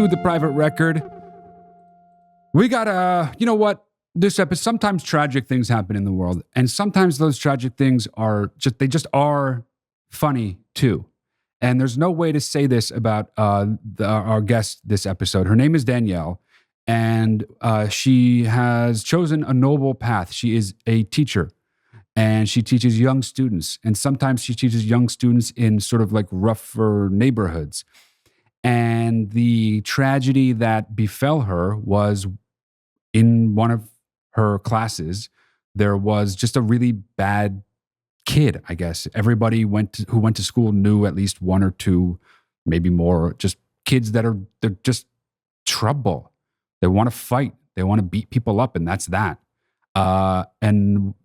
to The Private Record. We got, you know what? This episode, sometimes tragic things happen in the world, and sometimes those tragic things are just are funny too. And there's no way to say this about our guest this episode. Her name is Danielle, and she has chosen a noble path. She is a teacher, and she teaches young students. And sometimes she teaches young students in sort of like rougher neighborhoods. And the tragedy that befell her was in one of her classes, there was just a really bad kid, I guess. Everybody who went to school knew at least one or two, maybe more, just kids they're just trouble. They want to fight. They want to beat people up, and that's that. And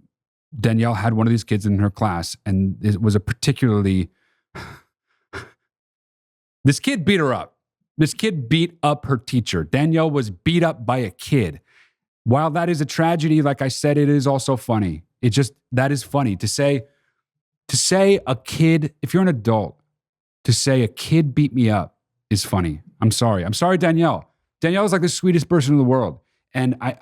Danielle had one of these kids in her class, and it was a particularly... This kid beat her up. This kid beat up her teacher. Danielle was beat up by a kid. While that is a tragedy, like I said, it is also funny. That is funny to say a kid, if you're an adult, to say a kid beat me up is funny. I'm sorry, Danielle. Danielle is like the sweetest person in the world. And I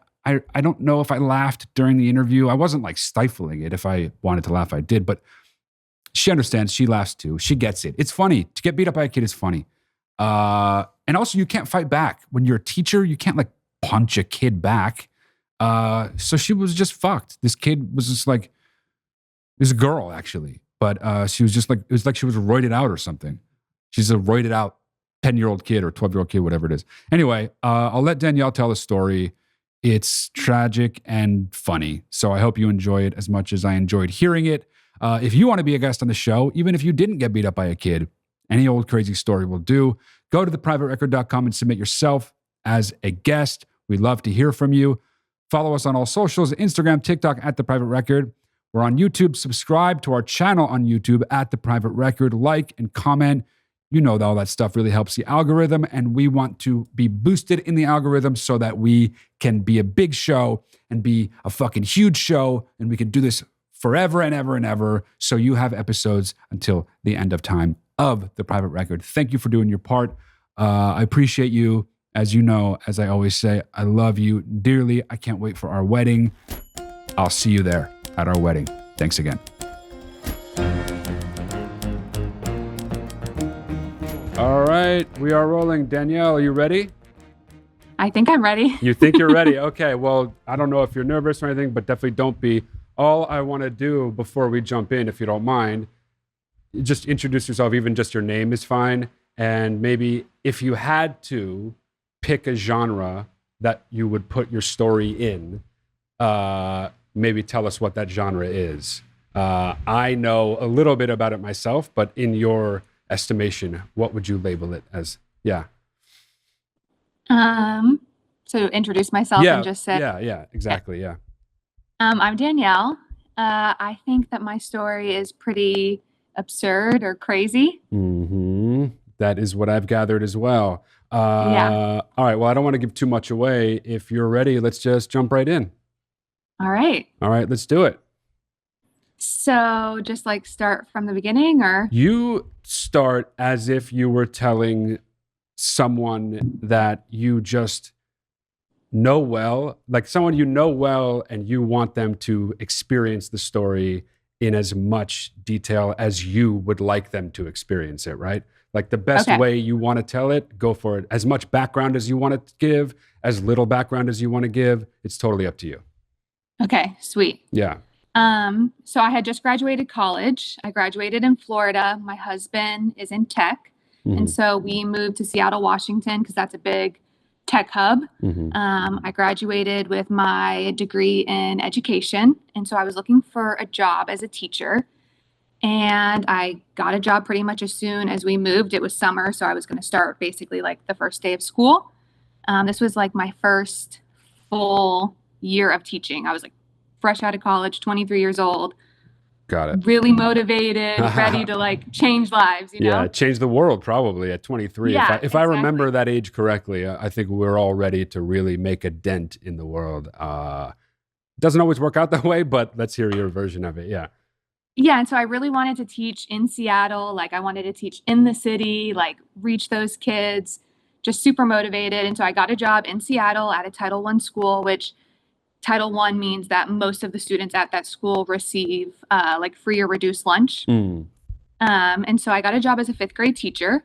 don't know if I laughed during the interview. I wasn't like stifling it. If I wanted to laugh, I did. But she understands. She laughs too. She gets it. It's funny. To get beat up by a kid is funny. And also you can't fight back. When you're a teacher, you can't like punch a kid back. So she was just fucked. This kid was just like, this girl actually, but she was just like, it was like she was roided out or something. She's a roided out 10-year-old kid or 12-year-old kid, whatever it is. Anyway, I'll let Danielle tell the story. It's tragic and funny. So I hope you enjoy it as much as I enjoyed hearing it. If you want to be a guest on the show, even if you didn't get beat up by a kid, any old crazy story will do. Go to theprivaterecord.com and submit yourself as a guest. We'd love to hear from you. Follow us on all socials, Instagram, TikTok, at The Private Record. We're on YouTube. Subscribe to our channel on YouTube at The Private Record. Like and comment. You know, all that stuff really helps the algorithm, and we want to be boosted in the algorithm so that we can be a big show and be a fucking huge show, and we can do this forever and ever and ever, so you have episodes until the end of time of The Private Record. Thank you for doing your part. I appreciate you. As you know, as I always say, I love you dearly. I can't wait for our wedding. I'll see you there at our wedding. Thanks again. All right, we are rolling. Danielle, are you ready? I think I'm ready. You think you're ready? Okay, well, I don't know if you're nervous or anything, but definitely don't be. All I want to do before we jump in, if you don't mind, just introduce yourself. Even just your name is fine. And maybe if you had to pick a genre that you would put your story in, maybe tell us what that genre is. I know a little bit about it myself, but in your estimation, what would you label it as? Yeah. So introduce myself and just say. Yeah, exactly. Yeah. I'm Danielle. I think that my story is pretty absurd or crazy. Mm-hmm. That is what I've gathered as well. Yeah. All right. Well, I don't want to give too much away. If you're ready, let's just jump right in. All right. Let's do it. So just like start from the beginning, or? You start as if you were telling someone that you just know well, like someone you know well, and you want them to experience the story in as much detail as you would like them to experience it, right? Like the best way you want to tell it, go for it. As much background as you want to give, as little background as you want to give, it's totally up to you. Okay, sweet. Yeah. So I had just graduated college. I graduated in Florida. My husband is in tech. Mm-hmm. And so we moved to Seattle, Washington, because that's a big tech hub. Mm-hmm. I graduated with my degree in education. And so I was looking for a job as a teacher. And I got a job pretty much as soon as we moved. It was summer, so I was going to start basically like the first day of school. This was like my first full year of teaching. I was like fresh out of college, 23 years old. Got it. Really motivated, ready to like change lives, you know? Yeah, change the world probably at 23. Yeah, if I remember that age correctly, I think we're all ready to really make a dent in the world. Doesn't always work out that way, but let's hear your version of it. Yeah. Yeah, and so I really wanted to teach in Seattle. Like I wanted to teach in the city, like reach those kids, just super motivated. And so I got a job in Seattle at a Title I school, which Title I means that most of the students at that school receive like free or reduced lunch. And so I got a job as a 5th grade teacher,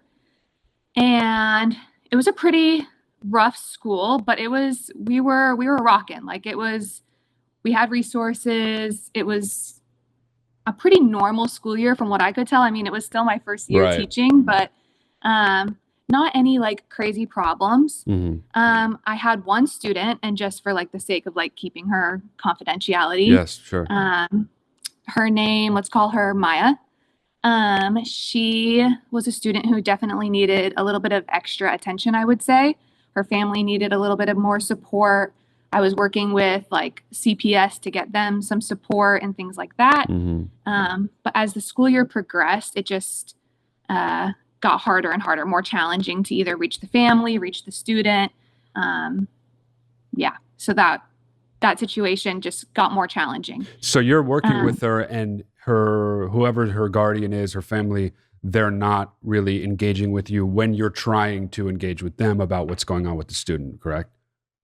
and it was a pretty rough school, but we were rocking. Like we had resources. It was a pretty normal school year from what I could tell. I mean, it was still my first year teaching, but not any like crazy problems. I had one student, and just for like the sake of like keeping her confidentiality. Yes, sure. Her name, let's call her Maya. She was a student who definitely needed a little bit of extra attention, I would say. Her family needed a little bit of more support. I was working with like CPS to get them some support and things like that. But as the school year progressed, it just got harder and harder, more challenging to either reach the family, reach the student. So that situation just got more challenging. So you're working with her, and whoever her guardian is, her family, they're not really engaging with you when you're trying to engage with them about what's going on with the student, correct?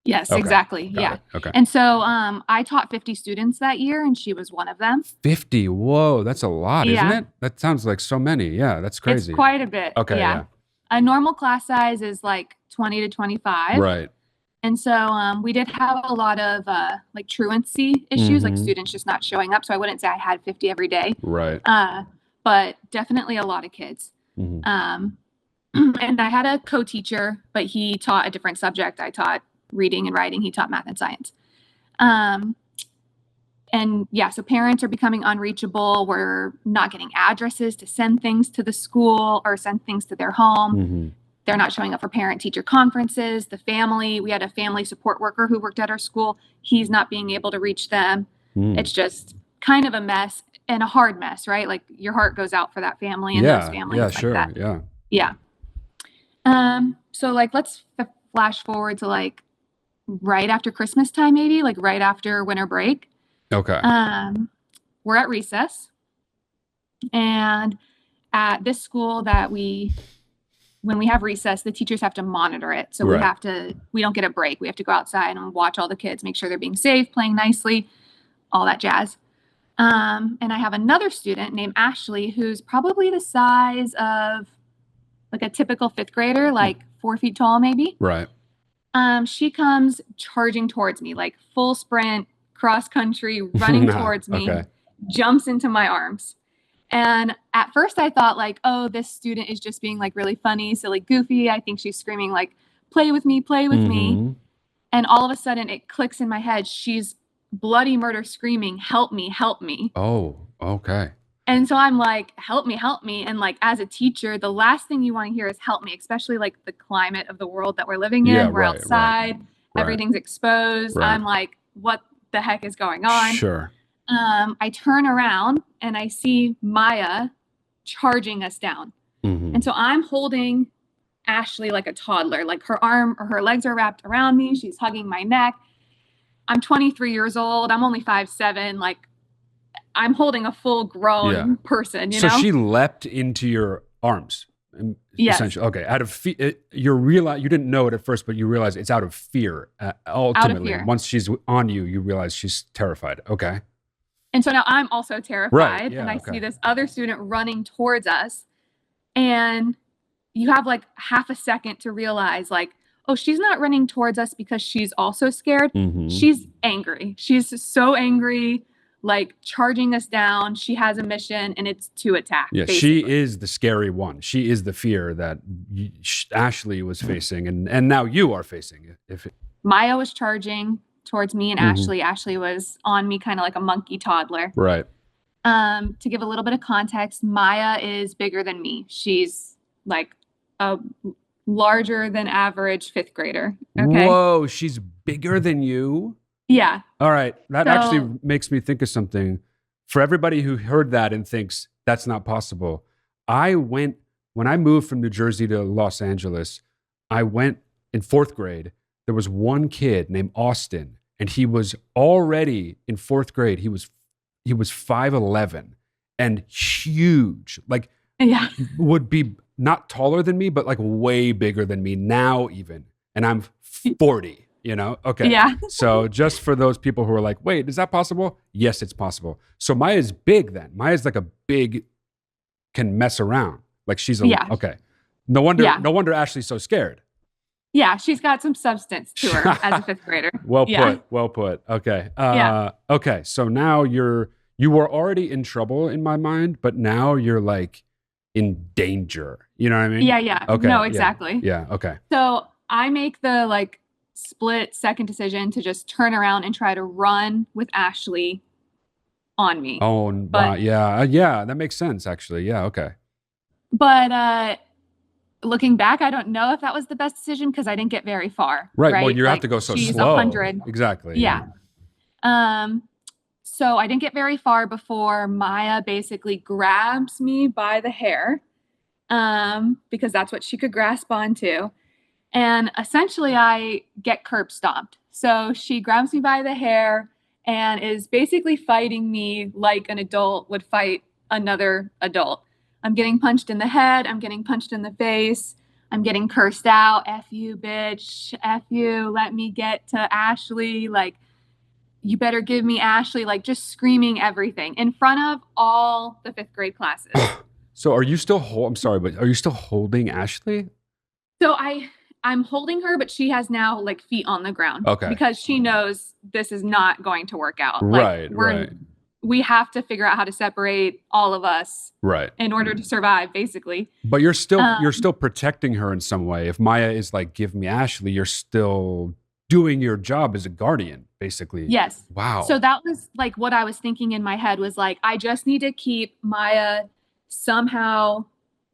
Yes, exactly. Got it. Okay. And so I taught 50 students that year, and she was one of them. 50? Whoa, that's a lot, isn't it? That sounds like so many. Yeah, that's crazy. It's quite a bit. Okay, yeah. A normal class size is like 20 to 25. Right. And so we did have a lot of like truancy issues, like students just not showing up. So I wouldn't say I had 50 every day. Right. But definitely a lot of kids. And I had a co-teacher, but he taught a different subject. I taught reading and writing. He taught math and science. So parents are becoming unreachable. We're not getting addresses to send things to the school or send things to their home. They're not showing up for parent-teacher conferences. The family, we had a family support worker who worked at our school. He's not being able to reach them. It's just kind of a mess, and a hard mess, right? Like your heart goes out for that family and those families. Yeah, sure. That. Yeah. So like, let's flash forward to like right after Christmas time, maybe like right after winter break. Okay. We're at recess, and at this school when we have recess, the teachers have to monitor it. So we don't get a break. We have to go outside and watch all the kids, make sure they're being safe, playing nicely, all that jazz. And I have another student named Ashley, who's probably the size of like a typical 5th grader, like 4 feet tall, maybe. Right. She comes charging towards me, like full sprint, cross country, running towards me, jumps into my arms. And at first I thought like, oh, this student is just being like really funny, silly, goofy. I think she's screaming like, play with me, play with me. And all of a sudden it clicks in my head. She's bloody murder screaming, help me, help me. Oh, okay. And so I'm like, help me, help me. And like, as a teacher, the last thing you want to hear is help me, especially like the climate of the world that we're living in. We're outside, everything's exposed. I'm like, what the heck is going on? Sure. I turn around and I see Maya charging us down. And so I'm holding Ashley like a toddler, like her arm or her legs are wrapped around me. She's hugging my neck. I'm 23 years old. I'm only 5'7". Like I'm holding a full grown person, you know? So she leapt into your arms. Yes. Essentially. Okay. Out of fear, you didn't know it at first, but you realize it's out of fear. Ultimately, out of fear. Once she's on you, you realize she's terrified. Okay. And so now I'm also terrified, and I see this other student running towards us, and you have like half a second to realize like, oh, she's not running towards us because she's also scared. She's angry. She's so angry, like charging us down. She has a mission, and it's to attack. Yeah, basically. She is the scary one. She is the fear that Ashley was facing, and now you are facing. Maya was charging towards me and Ashley. Ashley was on me kind of like a monkey toddler. Right. To give a little bit of context, Maya is bigger than me. She's like a larger than average 5th grader. Okay. Whoa, she's bigger than you? Yeah. All right. That actually makes me think of something. For everybody who heard that and thinks that's not possible, when I moved from New Jersey to Los Angeles, I went in 4th grade. There was one kid named Austin, and he was already in 4th grade. He was 5'11" and huge, like would be not taller than me, but like way bigger than me now even. And I'm 40, you know? Okay. Yeah. So just for those people who are like, wait, is that possible? Yes, it's possible. So Maya's big then. Maya's like a big, can mess around. Like she's okay. No wonder Ashley's so scared. Yeah, she's got some substance to her as a fifth grader. Well put. Okay. Okay. So now you were already in trouble in my mind, but now you're like in danger. You know what I mean? Yeah. Okay. No, exactly. Yeah. Okay. So I make the like split second decision to just turn around and try to run with Ashley on me. Oh, wow. Yeah. That makes sense actually. Yeah. Okay. But looking back, I don't know if that was the best decision because I didn't get very far. Right. Well, you have to go so she's slow. 100. Exactly. Yeah. So I didn't get very far before Maya basically grabs me by the hair, because that's what she could grasp onto. And essentially I get curb stomped. So she grabs me by the hair and is basically fighting me like an adult would fight another adult. I'm getting punched in the head. I'm getting punched in the face. I'm getting cursed out. F you, bitch. F you. Let me get to Ashley. Like, you better give me Ashley. Like, just screaming everything in front of all the fifth grade classes. So are you still I'm sorry, but are you still holding Ashley? So I'm holding her, but she has now like feet on the ground. Okay. Because she knows this is not going to work out. Right. We have to figure out how to separate all of us, right, in order to survive, basically. But you're still protecting her in some way. If Maya is like, give me Ashley, you're still doing your job as a guardian, basically. Yes. Wow. So that was like what I was thinking in my head was like, I just need to keep Maya somehow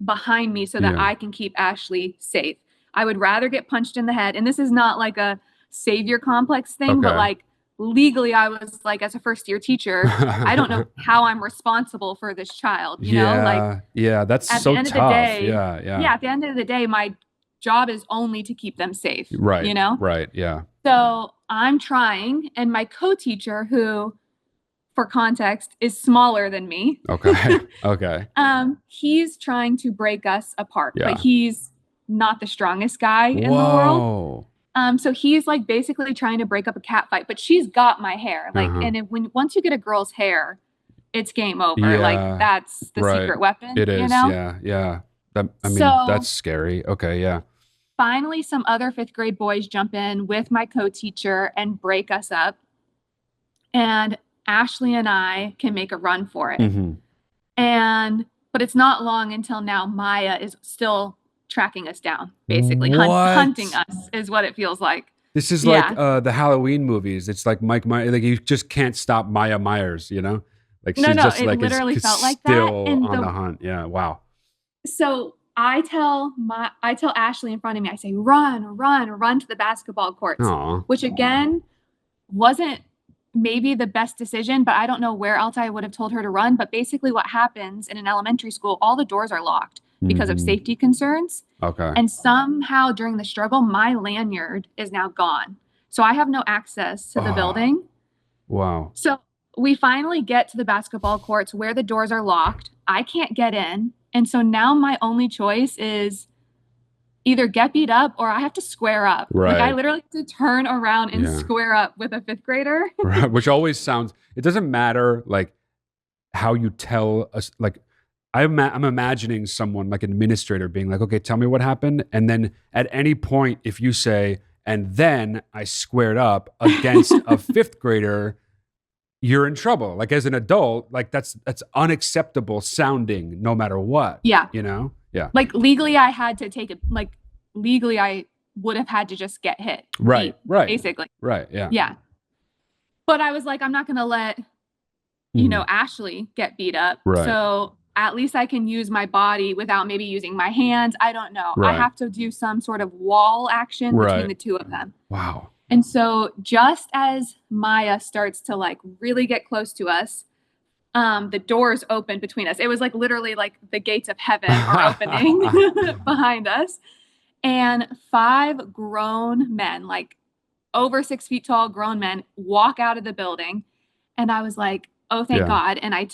behind me so that I can keep Ashley safe. I would rather get punched in the head. And this is not like a savior complex thing, but like, legally, I was like, as a first year teacher, I don't know how I'm responsible for this child, you know? Like, that's at so the end tough. Of the day, Yeah. At the end of the day, my job is only to keep them safe. Right. You know? Right. Yeah. So I'm trying, and my co-teacher, who, for context, is smaller than me. Okay. Okay. He's trying to break us apart, Yeah. but he's not the strongest guy in the world. So he's like basically trying to break up a cat fight, but she's got my hair. Like, and once you get a girl's hair, it's game over. Yeah, like that's the secret weapon. It is. You know? Yeah. That's scary. Okay. Yeah. Finally, some other fifth grade boys jump in with my co-teacher and break us up. And Ashley and I can make a run for it. Mm-hmm. But it's not long until now Maya is still tracking us down, basically hunting us is what it feels like. This is like the Halloween movies. It's like Mike Myers. Like you just can't stop Maya Myers, you know? Like she's just it like literally felt like still that. And on the hunt. Yeah. Wow. So I tell Ashley in front of me, I say, run to the basketball courts. Aww. Which again wasn't maybe the best decision, but I don't know where else I would have told her to run. But basically what happens in an elementary school, all the doors are locked because of safety concerns. Okay. And somehow during the struggle, my lanyard is now gone. So I have no access to the building. Wow. So we finally get to the basketball courts where the doors are locked. I can't get in. And so now my only choice is either get beat up or I have to square up. Right. Like I literally have to turn around and square up with a fifth grader. Right. Which always sounds, it doesn't matter like how you tell us, like, I'm imagining someone like an administrator being like, okay, tell me what happened. And then at any point, if you say, and then I squared up against a fifth grader, you're in trouble. Like as an adult, like that's unacceptable sounding no matter what. Yeah. You know? Yeah. Like legally I had to take it. Like legally I would have had to just get hit. Right. Right. Basically. Right. Yeah. Yeah. But I was like, I'm not going to let, Ashley get beat up. Right. So at least I can use my body without maybe using my hands. I don't know. Right. I have to do some sort of wall action between the two of them. Wow. And so just as Maya starts to like really get close to us, the doors open between us. It was like literally like the gates of heaven are opening behind us. And 5 grown men, like over 6 feet tall grown men, walk out of the building. And I was like, oh, thank God. And I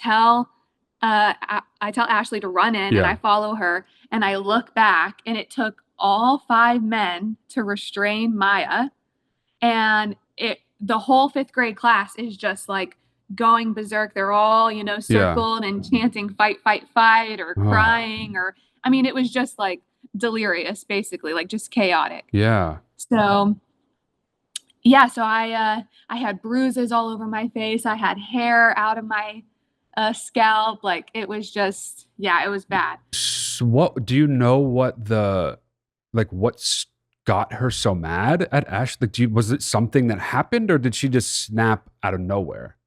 I tell Ashley to run in Yeah. and I follow her and I look back and it took all 5 men to restrain Maya. And the whole 5th grade class is just like going berserk. They're all, circled and chanting fight, fight, fight, or crying, or I mean, it was just like delirious, basically, like just chaotic. Yeah. So yeah, so I had bruises all over my face. I had hair out of my scalp. Like it was just, yeah, it was bad. So what do you know? What's got her so mad at Ash? Like, was it something that happened, or did she just snap out of nowhere?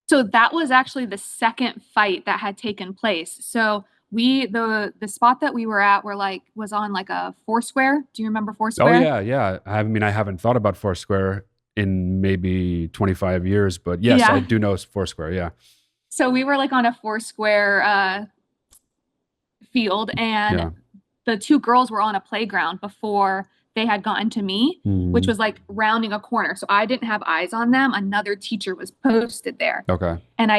So that was actually the second fight that had taken place. So the spot that we were at was on like a Foursquare. Do you remember Foursquare? Oh yeah. I mean, I haven't thought about Foursquare in maybe 25 years, but yes, I do know Foursquare. Yeah. So we were like on a Foursquare field, and the 2 girls were on a playground before they had gotten to me, which was like rounding a corner. So I didn't have eyes on them. Another teacher was posted there. Okay. And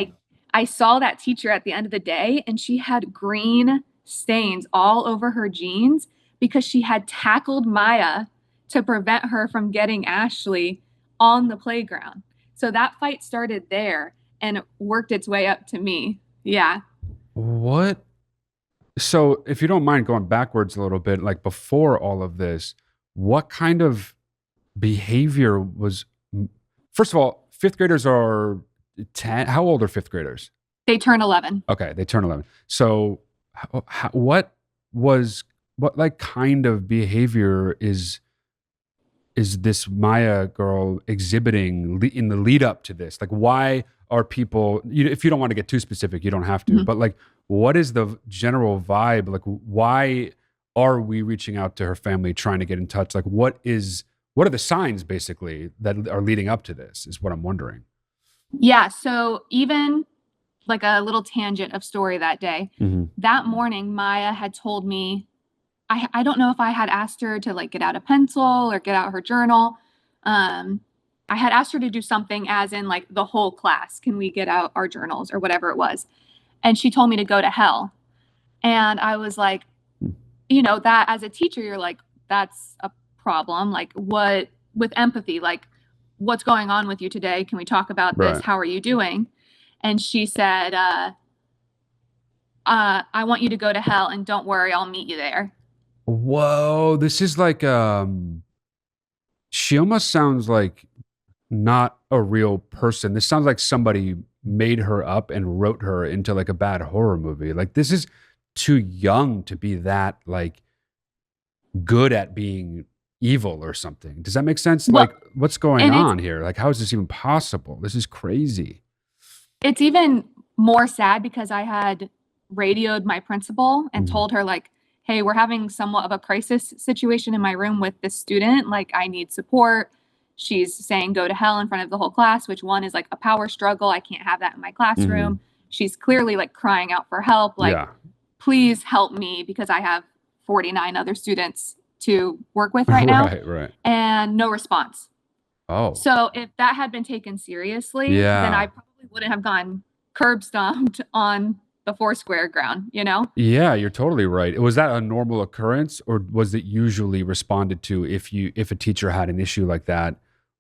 I saw that teacher at the end of the day, and she had green stains all over her jeans because she had tackled Maya to prevent her from getting Ashley on the playground. So that fight started there and worked its way up to me. Yeah. What? So if you don't mind going backwards a little bit, like before all of this, what kind of behavior was, first of all, 5th graders are 10. How old are 5th graders? They turn 11. Okay. They turn 11. So what like kind of behavior is this Maya girl exhibiting in the lead up to this? Like, why are people, if you don't want to get too specific, you don't have to, but like, what is the general vibe? Like, why are we reaching out to her family, trying to get in touch? Like, what are the signs basically that are leading up to this is what I'm wondering. Yeah. So even like a little tangent of story that day, that morning, Maya had told me, I don't know if I had asked her to like get out a pencil or get out her journal. I had asked her to do something as in like the whole class, can we get out our journals or whatever it was? And she told me to go to hell. And I was like, that as a teacher, you're like, that's a problem. Like what, with empathy, like what's going on with you today? Can we talk about this? How are you doing? And she said, I want you to go to hell and don't worry, I'll meet you there. Whoa, this is like, she almost sounds like not a real person. This sounds like somebody made her up and wrote her into like a bad horror movie. Like, this is too young to be that like good at being evil or something. Does that make sense? Well, like, what's going on here? Like, how is this even possible? This is crazy. It's even more sad because I had radioed my principal and told her like, hey, we're having somewhat of a crisis situation in my room with this student. Like, I need support. She's saying go to hell in front of the whole class, which one is like a power struggle. I can't have that in my classroom. She's clearly like crying out for help. Like, please help me because I have 49 other students to work with right now. Right. And no response. Oh. So if that had been taken seriously, then I probably wouldn't have gone curb stomped on the Foursquare ground, Yeah, you're totally right. Was that a normal occurrence, or was it usually responded to if a teacher had an issue like that?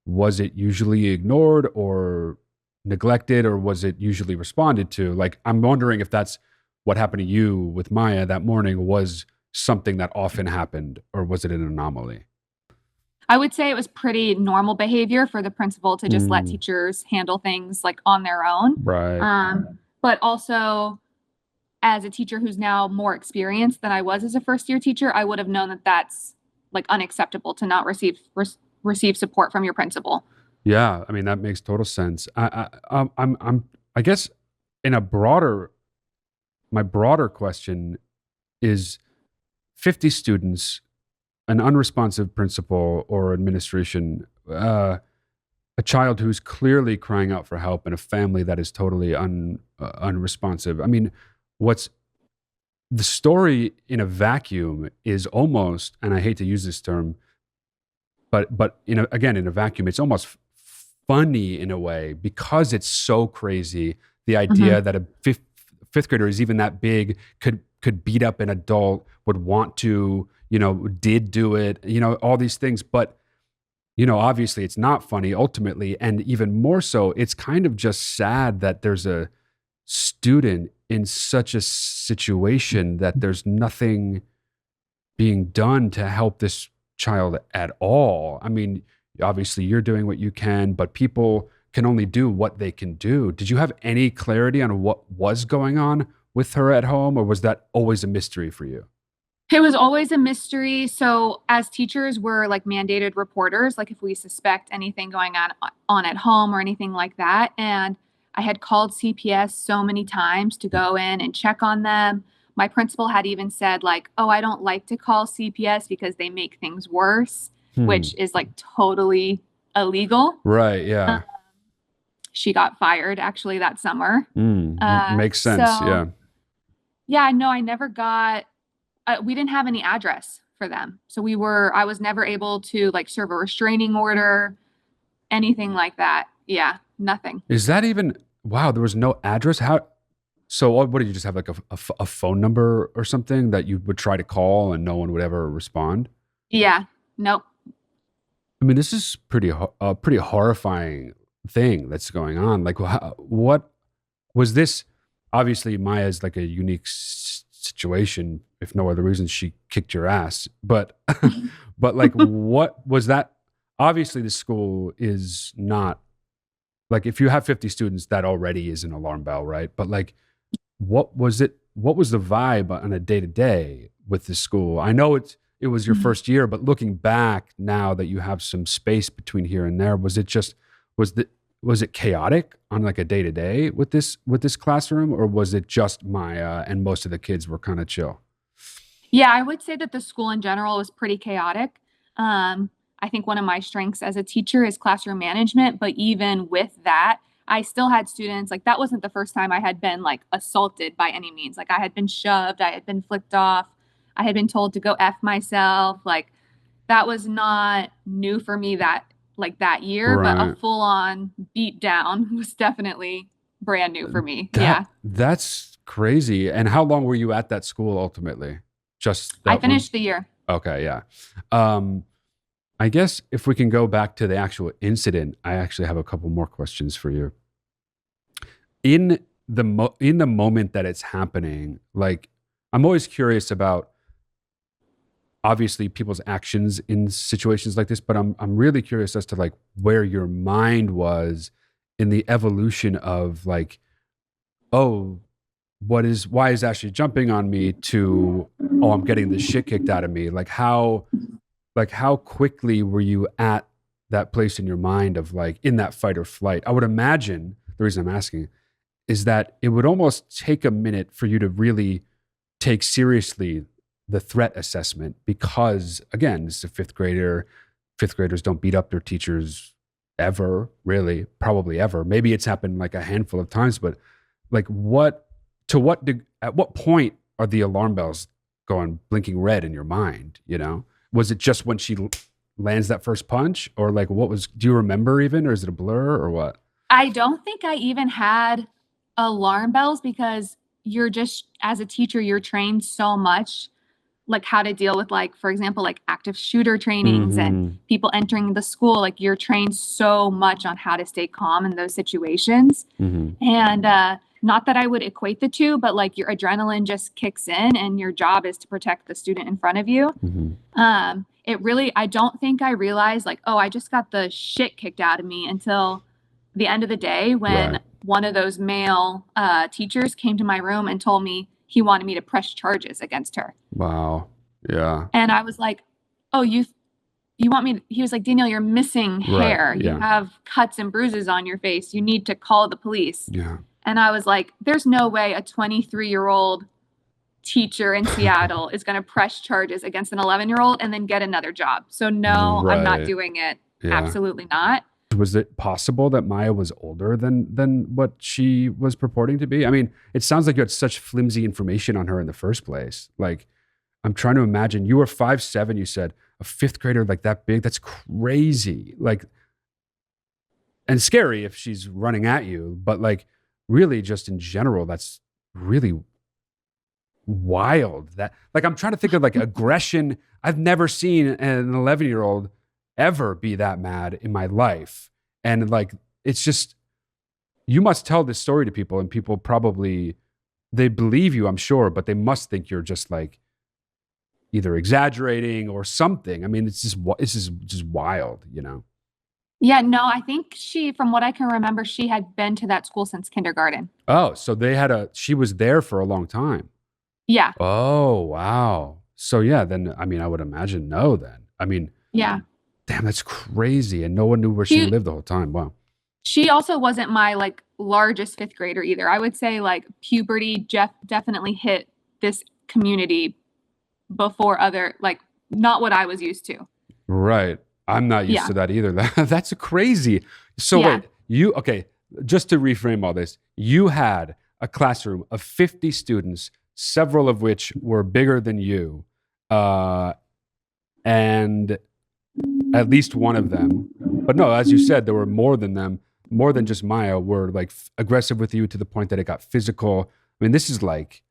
Was it usually ignored or neglected, or was it usually responded to? Like, I'm wondering if that's what happened to you with Maya that morning was something that often happened, or was it an anomaly? I would say it was pretty normal behavior for the principal to just let teachers handle things like on their own. Right. But also, as a teacher who's now more experienced than I was as a first-year teacher, I would have known that that's like unacceptable to not receive support from your principal. Yeah, I mean, that makes total sense. I guess my broader question is 50 students, an unresponsive principal or administration, a child who's clearly crying out for help, and a family that is totally unresponsive. I mean, what's the story in a vacuum is almost, and I hate to use this term, but in a vacuum, it's almost funny in a way because it's so crazy. The idea that a fifth grader is even that big, could beat up an adult, would want to, did do it, all these things. But, obviously it's not funny ultimately. And even more so, it's kind of just sad that there's a student in such a situation that there's nothing being done to help this child at all. I mean, obviously you're doing what you can, but people can only do what they can do. Did you have any clarity on what was going on with her at home, or was that always a mystery for you? It was always a mystery. So as teachers, we're like mandated reporters, like if we suspect anything going on at home or anything like that. And I had called CPS so many times to go in and check on them. My principal had even said like, oh, I don't like to call CPS because they make things worse, which is like totally illegal. Right. Yeah. She got fired actually that summer. Makes sense. Yeah. Yeah. No, I never got, we didn't have any address for them. So I was never able to like serve a restraining order, anything like that. Yeah. Nothing. Is that even, wow, there was no address? So what did you just have like a phone number or something that you would try to call and no one would ever respond? Yeah. Nope. I mean, this is a pretty horrifying thing that's going on. Like, what was this? Obviously, Maya's like a unique situation. If no other reason, she kicked your ass. But, but like, what was that? Obviously, the school is not like, if you have 50 students, that already is an alarm bell, right? But like, what was it? What was the vibe on a day-to-day with the school? I know it was your first year, but looking back now that you have some space between here and there, was it chaotic on like a day-to-day with this classroom, or was it just Maya and most of the kids were kind of chill? Yeah, I would say that the school in general was pretty chaotic. I think one of my strengths as a teacher is classroom management, but even with that, I still had students, like that wasn't the first time I had been like assaulted by any means. Like I had been shoved, I had been flicked off, I had been told to go F myself. Like that was not new for me that year, right. But a full on beat down was definitely brand new for me. That's crazy. And how long were you at that school ultimately? I finished the year. Okay. Yeah. I guess if we can go back to the actual incident, I actually have a couple more questions for you. In the moment that it's happening, like I'm always curious about obviously people's actions in situations like this, but I'm really curious as to like where your mind was in the evolution of like, oh, why is Ashley jumping on me to, oh, I'm getting the shit kicked out of me. Like how quickly were you at that place in your mind of like in that fight or flight? I would imagine the reason I'm asking is that it would almost take a minute for you to really take seriously the threat assessment, because again, this is a fifth grader. Fifth graders don't beat up their teachers ever, really, probably ever. Maybe it's happened like a handful of times, but like at what point are the alarm bells going blinking red in your mind? Was it just when she lands that first punch, or like do you remember even, or is it a blur or what? I don't think I even had alarm bells, because you're just, as a teacher, you're trained so much, like how to deal with like, for example, like active shooter trainings and people entering the school. Like you're trained so much on how to stay calm in those situations. And not that I would equate the two, but like your adrenaline just kicks in and your job is to protect the student in front of you. I don't think I realized like, oh, I just got the shit kicked out of me until the end of the day when one of those male teachers came to my room and told me he wanted me to press charges against her. Wow. Yeah. And I was like, oh, you want me? He was like, Danielle, you're missing hair. Right. You have cuts and bruises on your face. You need to call the police. Yeah. And I was like, there's no way a 23-year-old teacher in Seattle is going to press charges against an 11-year-old and then get another job. So no, I'm not doing it. Yeah. Absolutely not. Was it possible that Maya was older than what she was purporting to be? I mean, it sounds like you had such flimsy information on her in the first place. Like, I'm trying to imagine, you were 5'7", you said, a fifth grader like that big, that's crazy. Like, and scary if she's running at you, but like really just in general, that's really wild. That, like, I'm trying to think of like aggression. I've never seen an 11-year-old ever be that mad in my life. And like, it's just, you must tell this story to people, and people probably, they believe you, I'm sure, but they must think you're just like either exaggerating or something. I mean, it's just wild, you know? Yeah, no, I think from what I can remember, she had been to that school since kindergarten. Oh, so she was there for a long time. Yeah. Oh, wow. So yeah, then, I mean, I would imagine no then. I mean, yeah. Damn, that's crazy. And no one knew where she lived the whole time. Wow. She also wasn't my like largest fifth grader either. I would say like puberty definitely hit this community before like not what I was used to. Right. I'm not used to that either. That's crazy. So wait, okay, just to reframe all this, you had a classroom of 50 students, several of which were bigger than you, and at least one of them, but no, as you said, there were more than them, more than just Maya, were like aggressive with you to the point that it got physical. I mean, this is like,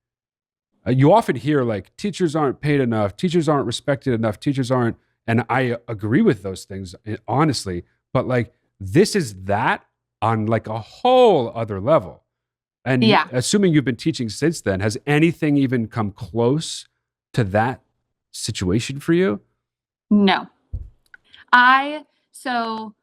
you often hear like teachers aren't paid enough, teachers aren't respected enough, teachers aren't, and I agree with those things, honestly, but like this is that on like a whole other level. And assuming you've been teaching since then, has anything even come close to that situation for you? No. So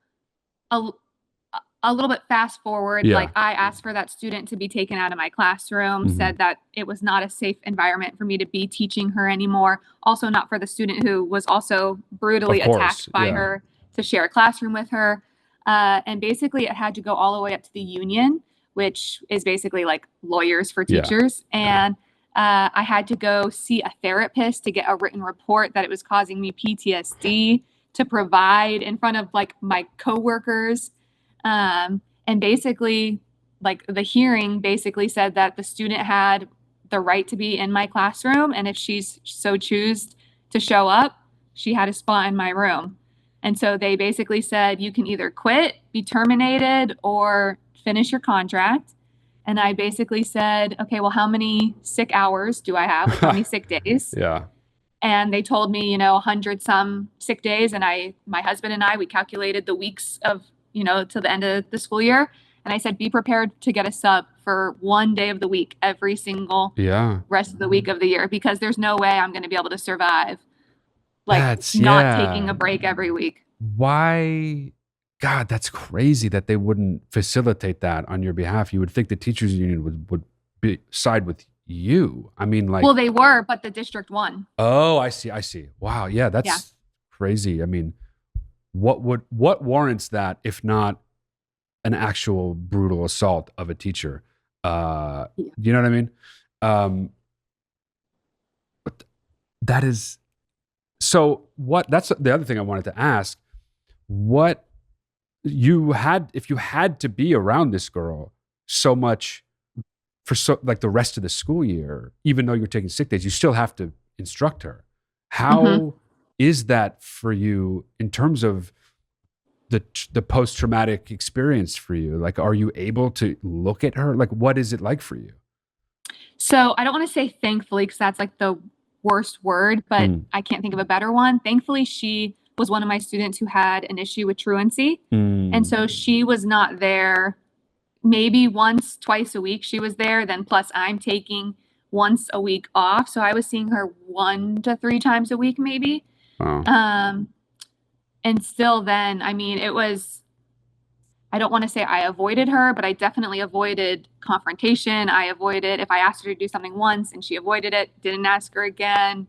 a little bit fast forward, like I asked for that student to be taken out of my classroom, said that it was not a safe environment for me to be teaching her anymore. Also not for the student who was also brutally attacked by her to share a classroom with her. And basically it had to go all the way up to the union, which is basically like lawyers for teachers. And I had to go see a therapist to get a written report that it was causing me PTSD to provide in front of like my coworkers. And basically like the hearing basically said that the student had the right to be in my classroom. And if she's so choose to show up, she had a spot in my room. And so they basically said, you can either quit, be terminated, or finish your contract. And I basically said, okay, well, how many sick hours do I have? Like, how many sick days? And they told me, 100 some sick days. And my husband and I, we calculated the weeks of, to the end of the school year. And I said, be prepared to get a sub for one day of the week, every single rest of the week of the year, because there's no way I'm going to be able to survive not taking a break every week. Why? God, that's crazy that they wouldn't facilitate that on your behalf. You would think the teachers union would side with you. I mean, like, well, they were, but the district won. Oh, I see. Wow. Yeah, that's crazy. I mean, what warrants that if not an actual brutal assault of a teacher? You know what I mean? But that is, so what, that's the other thing I wanted to ask. What if you had to be around this girl so much for like the rest of the school year, even though you're taking sick days, you still have to instruct her. How is that for you in terms of the post-traumatic experience for you? Like, are you able to look at her? Like, what is it like for you? So I don't want to say thankfully, because that's like the worst word, but I can't think of a better one. Thankfully, she was one of my students who had an issue with truancy. And so she was not there maybe once, twice a week she was there. Then plus I'm taking once a week off. So I was seeing her 1 to 3 times a week, maybe. Wow. And still then, I mean, I don't want to say I avoided her, but I definitely avoided confrontation. I avoided, if I asked her to do something once and she avoided it, didn't ask her again.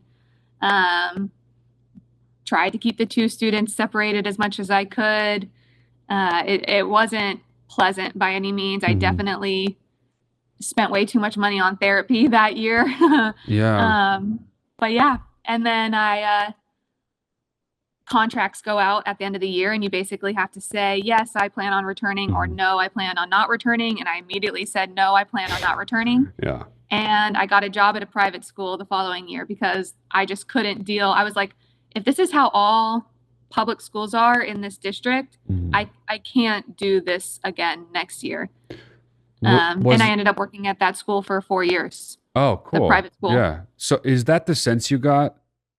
Tried to keep the 2 students separated as much as I could. It wasn't pleasant by any means. I definitely spent way too much money on therapy that year. But yeah. And then contracts go out at the end of the year and you basically have to say, yes, I plan on returning, or no, I plan on not returning. And I immediately said, no, I plan on not returning. And I got a job at a private school the following year because I just couldn't deal. I was like, if this is how all public schools are in this district, I can't do this again next year. And I ended up working at that school for 4 years. Oh, cool. The private school. Yeah. So is that the sense you got?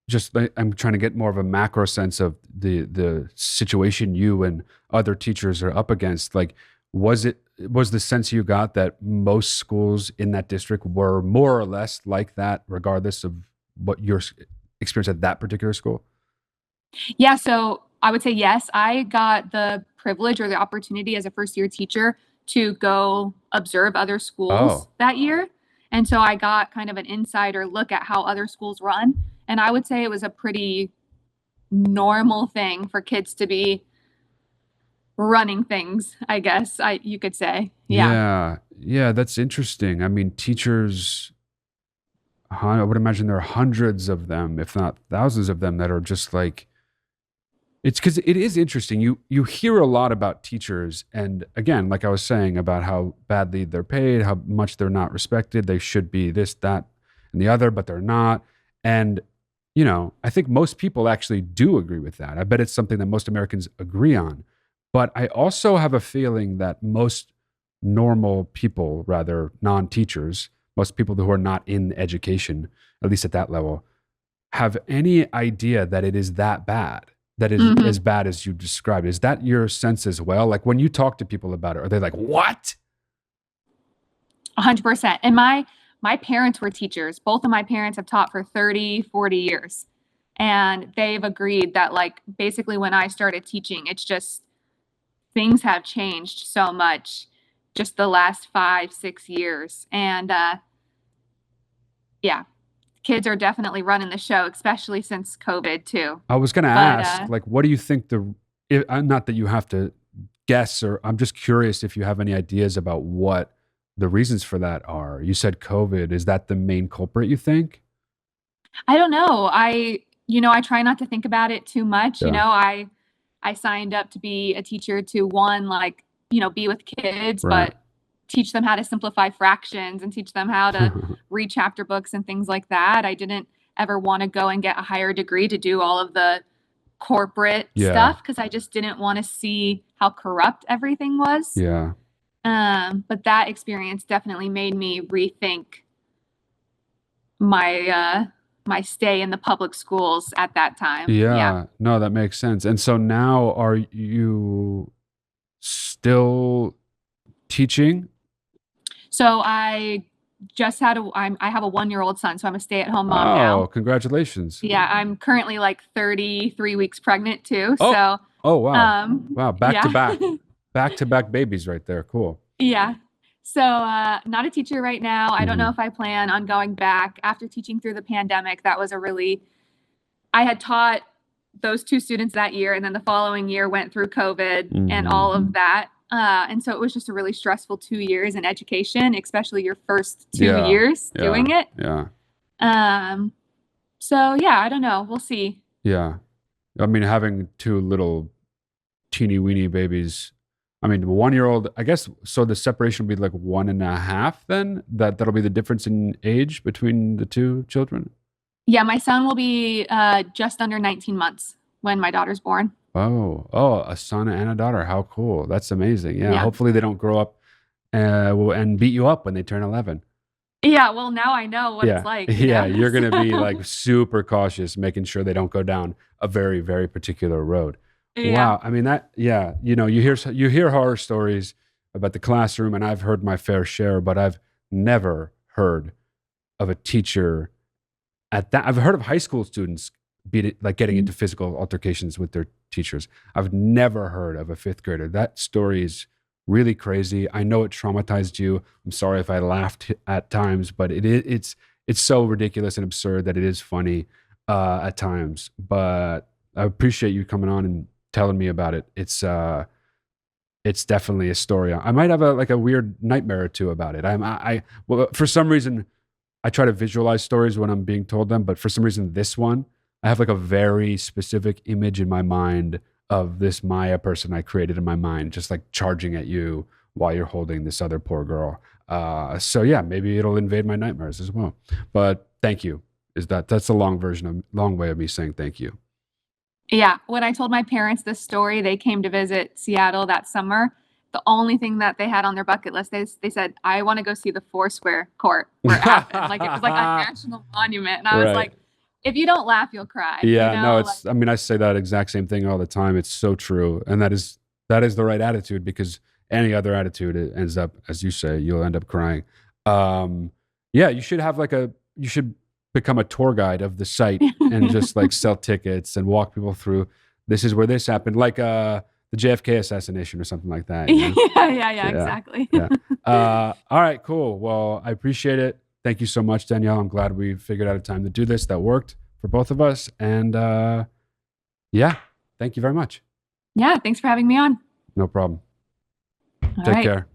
Just I'm trying to get more of a macro sense of the situation you and other teachers are up against. Like, was the sense you got that most schools in that district were more or less like that, regardless of what your experience at that particular school? Yeah. So I would say yes. I got the privilege or the opportunity as a first year teacher to go observe other schools that year. And so I got kind of an insider look at how other schools run. And I would say it was a pretty normal thing for kids to be running things, I guess you could say. Yeah. Yeah, that's interesting. I mean, teachers, I would imagine there are hundreds of them, if not thousands of them, that are just like, it's because it is interesting. You hear a lot about teachers, and again, like I was saying, about how badly they're paid, how much they're not respected. They should be this, that, and the other, but they're not. And I think most people actually do agree with that. I bet it's something that most Americans agree on. But I also have a feeling that most normal people, rather non-teachers, most people who are not in education, at least at that level, have any idea that it is that bad. That is as bad as you described. Is that your sense as well? Like when you talk to people about it, are they like, what? 100%. And my parents were teachers. Both of my parents have taught for 30, 40 years. And they've agreed that like basically when I started teaching, it's just things have changed so much just the last 5, 6 years. And yeah. Kids are definitely running the show, especially since COVID too. I was going to ask, like, what do you think not that you have to guess, or I'm just curious if you have any ideas about what the reasons for that are. You said COVID. Is that the main culprit, you think? I don't know. I try not to think about it too much. Yeah. I signed up to be a teacher to be with kids, right, but teach them how to simplify fractions and teach them how to read chapter books and things like that. I didn't ever want to go and get a higher degree to do all of the corporate stuff because I just didn't want to see how corrupt everything was. Yeah. But that experience definitely made me rethink my stay in the public schools at that time. Yeah. No, that makes sense. And so now are you still teaching? So I just I have a 1-year-old son, so I'm a stay-at-home mom now. Oh, congratulations. Yeah, I'm currently like 33 weeks pregnant too. Oh. So oh wow. Wow, back to back babies right there. Cool. Yeah. So not a teacher right now. I don't know if I plan on going back after teaching through the pandemic. That was I had taught those 2 students that year, and then the following year went through COVID and all of that. And so it was just a really stressful 2 years in education, especially your first 2 years doing it. Yeah. So yeah, I don't know. We'll see. Yeah. I mean, having 2 little teeny weeny babies, I mean, 1-year-old, I guess, so the separation will be like 1.5 then? That'll be the difference in age between the 2 children? Yeah, my son will be just under 19 months when my daughter's born. Oh, a son and a daughter. How cool. That's amazing. Yeah. Hopefully they don't grow up and beat you up when they turn 11. Yeah. Well, now I know what it's like. Yeah. You're going to be like super cautious, making sure they don't go down a very, very particular road. Yeah. Wow. I mean, you hear horror stories about the classroom, and I've heard my fair share, but I've never heard of a teacher at that. I've heard of high school students getting into physical altercations with their teachers. I've never heard of a 5th grader. That story is really crazy. I know it traumatized you. I'm sorry if I laughed at times, but it's so ridiculous and absurd that it is funny at times. But I appreciate you coming on and telling me about it. It's definitely a story. I might have a weird nightmare or two about it. Well, for some reason, I try to visualize stories when I'm being told them, but for some reason, this one, I have like a very specific image in my mind of this Maya person I created in my mind, just like charging at you while you're holding this other poor girl. So yeah, maybe it'll invade my nightmares as well. But thank you. That's a long way of me saying thank you. Yeah. When I told my parents this story, they came to visit Seattle that summer. the only thing that they had on their bucket list. They said, I want to go see the Foursquare court where it happened. Like it was like a national monument. And I was like, if you don't laugh, you'll cry. Yeah, you know? no, it's, I mean, I say that exact same thing all the time. It's so true. And that is the right attitude, because any other attitude, it ends up, as you say, you'll end up crying. Yeah, you should have you should become a tour guide of the site and just like sell tickets and walk people through. This is where this happened. Like, the JFK assassination or something like that. You know? yeah, exactly. Yeah. All right, cool. Well, I appreciate it. Thank you so much, Danielle. I'm glad we figured out a time to do this that worked for both of us. And yeah, thank you very much. Yeah, thanks for having me on. No problem. All Take right. care.